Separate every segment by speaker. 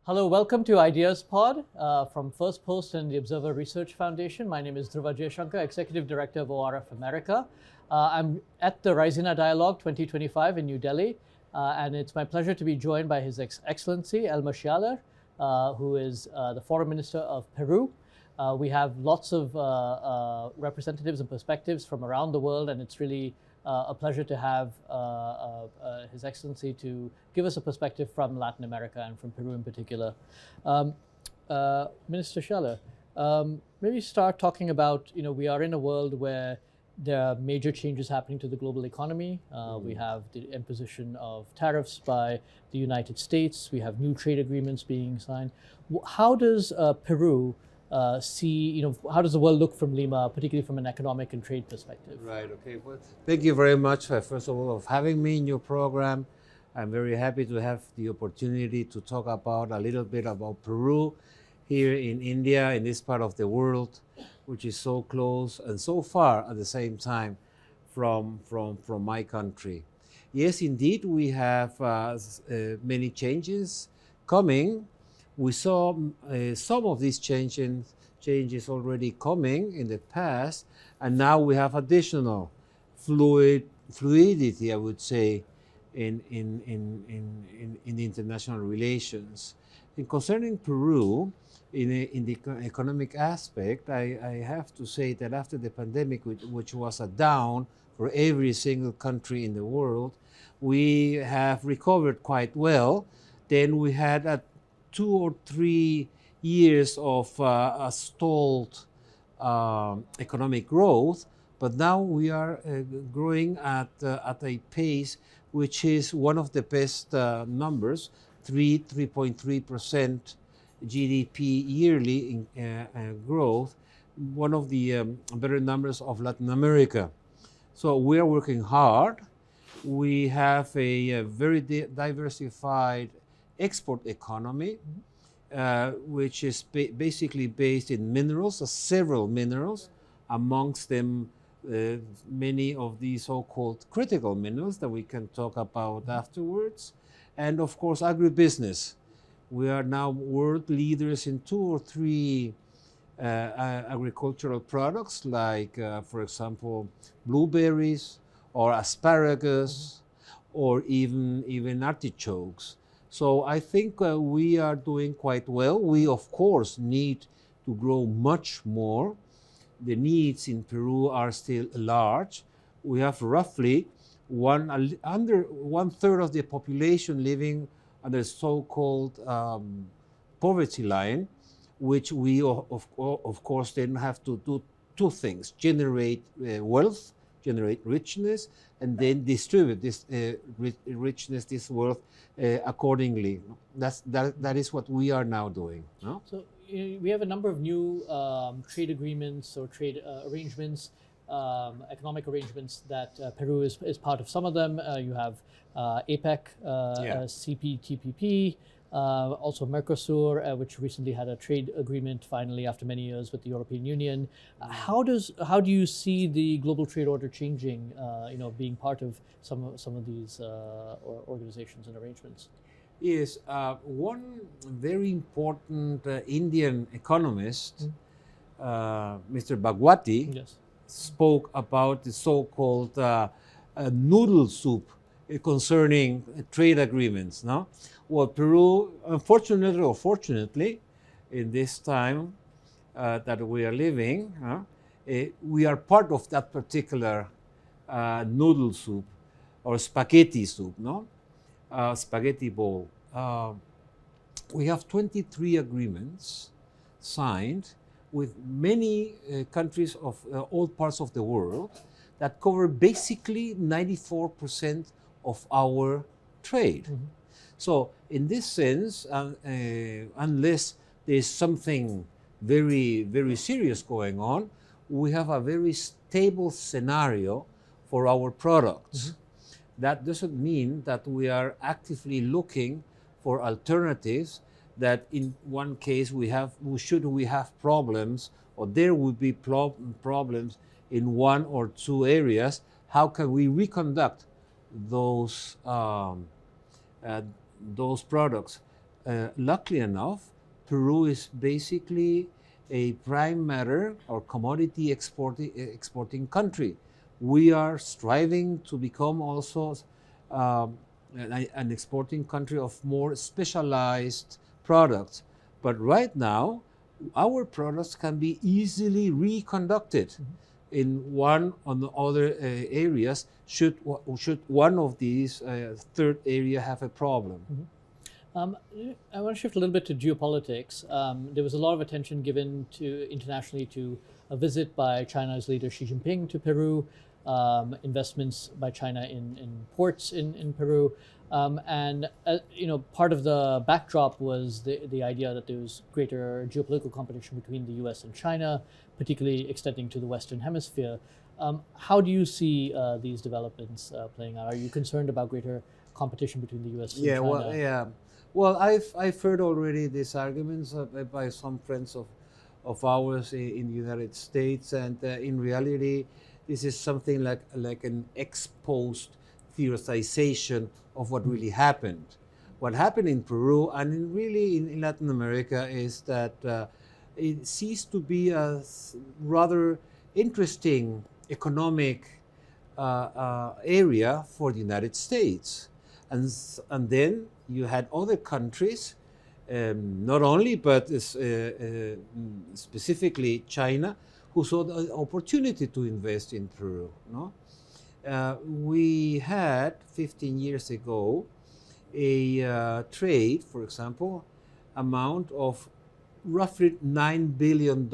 Speaker 1: Hello, welcome to Ideas Pod from First Post and the Observer Research Foundation. My name is Dhruva Jaishankar, Executive Director of ORF America. I'm at the Raisina Dialogue 2025 in New Delhi, and it's my pleasure to be joined by His Excellency Elmer Schialer, who is the Foreign Minister of Peru. We have lots of representatives and perspectives from around the world, and it's really a pleasure to have His Excellency to give us a perspective from Latin America and from Peru in particular. Minister Schialer, maybe start talking about, we are in a world where there are major changes happening to the global economy. We have the imposition of tariffs by the United States. We have new trade agreements being signed. How does Peru see, how does the world look from Lima, particularly from an economic and trade perspective?
Speaker 2: Right, okay. Well, thank you very much, first of all, of having me in your program. I'm very happy to have the opportunity to talk about a little bit about Peru here in India, in this part of the world, which is so close and so far at the same time from my country. Yes, indeed, we have many changes coming. We saw some of these changes already coming in the past, and now we have additional fluidity, I would say, in the international relations. And concerning Peru, in the economic aspect, I have to say that after the pandemic, which was a down for every single country in the world, we have recovered quite well. Then we had a 2 or 3 years of a stalled economic growth, but now we are growing at a pace which is one of the best numbers, 3.3% GDP yearly in growth, one of the better numbers of Latin America. So we are working hard. We have a very diversified export economy, which is basically based in minerals, several minerals, amongst them many of the so-called critical minerals that we can talk about afterwards, and of course agribusiness. We are now world leaders in 2 or 3 agricultural products, like, for example, blueberries or asparagus, or even artichokes. So I think we are doing quite well. We, of course, need to grow much more. The needs in Peru are still large. We have roughly under 1/3 of the population living under so-called poverty line, which we, of course, then have to do 2 things: generate wealth, generate richness, and then distribute this richness, this wealth accordingly. That is what we are now doing. No?
Speaker 1: So we have a number of new trade agreements or trade arrangements, economic arrangements that Peru is part of. Some of them you have APEC, CPTPP, also Mercosur, which recently had a trade agreement finally after many years with the European Union. How do you see the global trade order changing? Being part of some of these organizations and arrangements.
Speaker 2: Yes, one very important Indian economist, Mr. Bhagwati,
Speaker 1: Yes,
Speaker 2: spoke about the so-called noodle soup concerning trade agreements. No, well, Peru, unfortunately or fortunately, in this time that we are living, we are part of that particular noodle soup or spaghetti soup. No, spaghetti bowl. We have 23 agreements signed with many countries of all parts of the world that cover basically 94% of our trade. Mm-hmm. So in this sense, unless there's something very, very serious going on, we have a very stable scenario for our products. Mm-hmm. That doesn't mean that we are actively looking for alternatives, that in one case we have problems, or there would be problems in 1 or 2 areas. How can we reconduct those products luckily enough, Peru is basically a prime matter or commodity exporting country. We are striving to become also an exporting country of more specialized products. But right now, our products can be easily reconducted in one or the other areas should one of these third area have a problem.
Speaker 1: I want to shift a little bit to geopolitics. There was a lot of attention given to internationally to a visit by China's leader Xi Jinping to Peru, investments by China in ports in Peru, and part of the backdrop was the idea that there was greater geopolitical competition between the U.S. and China, particularly extending to the Western Hemisphere. How do you see these developments playing out? Are you concerned about greater competition between the U.S. and China?
Speaker 2: Well, I've heard already these arguments by some friends of ours in the United States, and in reality, this is something like an ex-post theorization of what really happened. What happened in Peru and in Latin America is that it ceased to be a rather interesting economic area for the United States, and then you had other countries, not only but specifically China, who saw the opportunity to invest in Peru. No? We had 15 years ago a trade, for example, amount of roughly $9 billion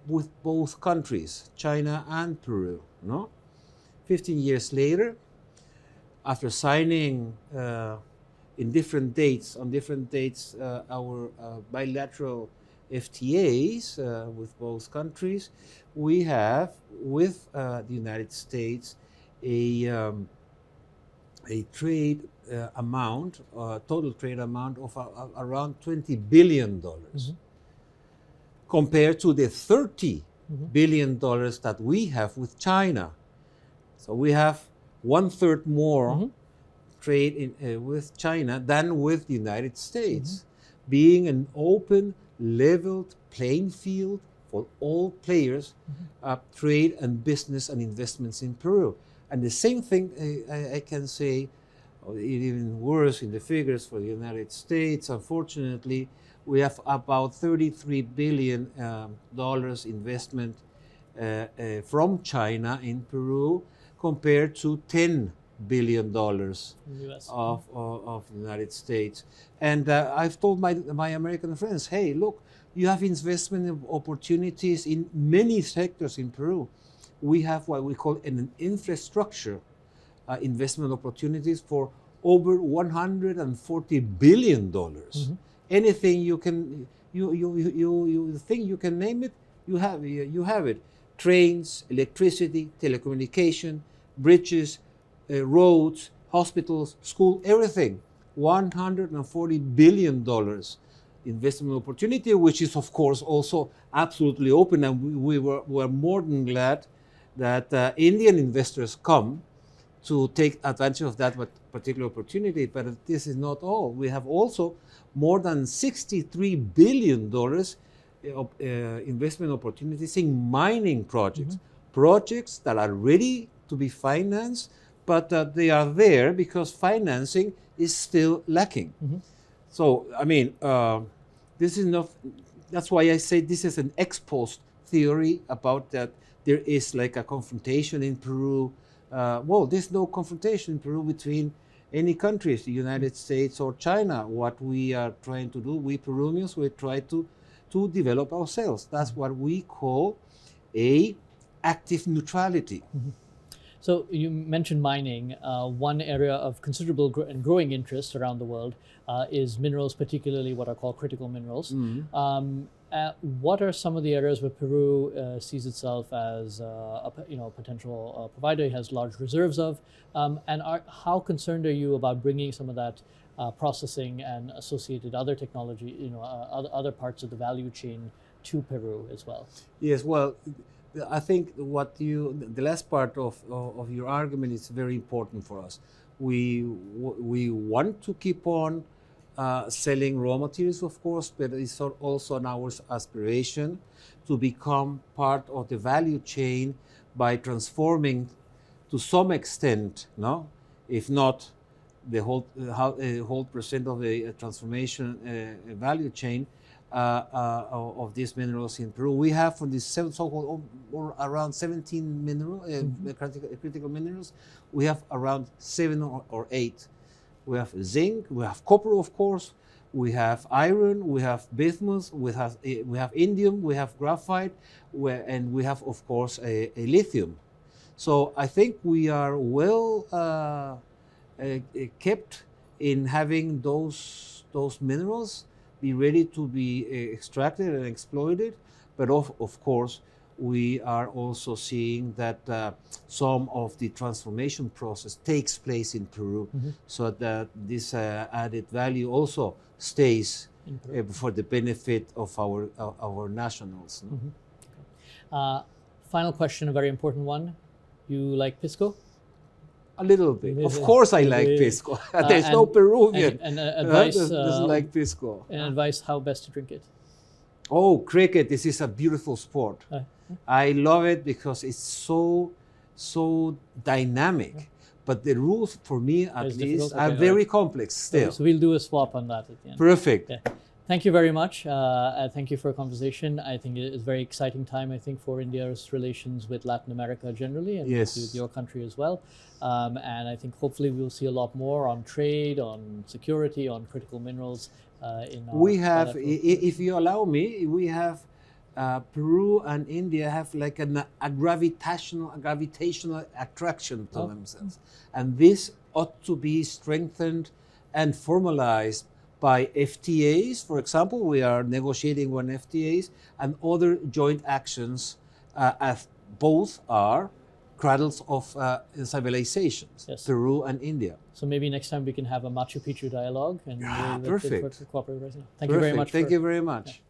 Speaker 2: with both countries, China and Peru. No? 15 years later, after signing on different dates, our bilateral FTAs with both countries, we have with the United States a trade amount, total trade amount of around $20 billion, compared to the $30 billion that we have with China. So we have 1/3 more trade with China than with the United States, being an open, leveled playing field for all players, trade and business and investments in Peru. And the same thing I can say, even worse in the figures for the United States. Unfortunately, we have about $33 billion investment from China in Peru compared to $10 billion of the United States. And I've told my American friends, hey, look, you have investment opportunities in many sectors in Peru. We have what we call an infrastructure investment opportunities for over $140 billion. Anything you can, you think you can name it, you have it. Trains, electricity, telecommunication, bridges, roads, hospitals, school, everything. $140 billion investment opportunity, which is of course also absolutely open, and we were more than glad that Indian investors come to take advantage of that particular opportunity. But this is not all. We have also more than $63 billion of investment opportunities in mining projects, projects that are ready to be financed, but they are there because financing is still lacking. So, I mean, this is not, that's why I say this is an ex-post theory about that there is like a confrontation in Peru. Well, there's no confrontation in Peru between any countries, the United States or China. What we are trying to do, we Peruvians, we try to develop ourselves. That's what we call a active neutrality.
Speaker 1: So you mentioned mining. One area of considerable and growing interest around the world is minerals, particularly what are called critical minerals. What are some of the areas where Peru sees itself as a potential provider? It has large reserves of, and how concerned are you about bringing some of that processing and associated other technology, other parts of the value chain to Peru as well?
Speaker 2: Yes, well, I think the last part of your argument is very important for us. We want to keep on selling raw materials, of course, but it's also our aspiration to become part of the value chain by transforming to some extent, no, if not the whole percent of the transformation value chain of these minerals in Peru. We have from these so-called around 17 critical minerals, we have around 7 or 8. We have zinc, we have copper, of course, we have iron, we have bismuth, we have indium, we have graphite, and we have, of course, a lithium. So I think we are well kept in having those minerals be ready to be extracted and exploited, but of course we are also seeing that some of the transformation process takes place in Peru, so that this added value also stays for the benefit of our nationals.
Speaker 1: Final question, a very important one. You like pisco?
Speaker 2: A little bit. Of course I like pisco. There's no Peruvian
Speaker 1: advice,
Speaker 2: doesn't like pisco.
Speaker 1: And advice how best to drink it?
Speaker 2: Oh, cricket. This is a beautiful sport. I love it because it's so dynamic. But the rules, for me at least, are very complex still.
Speaker 1: So we'll do a swap on that at the end.
Speaker 2: Perfect.
Speaker 1: Okay. Thank you very much. Thank you for a conversation. I think it is a very exciting time, I think, for India's relations with Latin America generally, and with your country as well. And I think hopefully we'll see a lot more on trade, on security, on critical minerals in our
Speaker 2: We have, if you allow me, we have Peru and India have like a gravitational attraction to themselves. And this ought to be strengthened and formalized by FTAs. For example, we are negotiating one FTAs and other joint actions, as both are cradles of civilizations, Peru and India.
Speaker 1: So maybe next time we can have a Machu Picchu dialogue and
Speaker 2: perfect.
Speaker 1: Thank you very much.
Speaker 2: Thank you very much.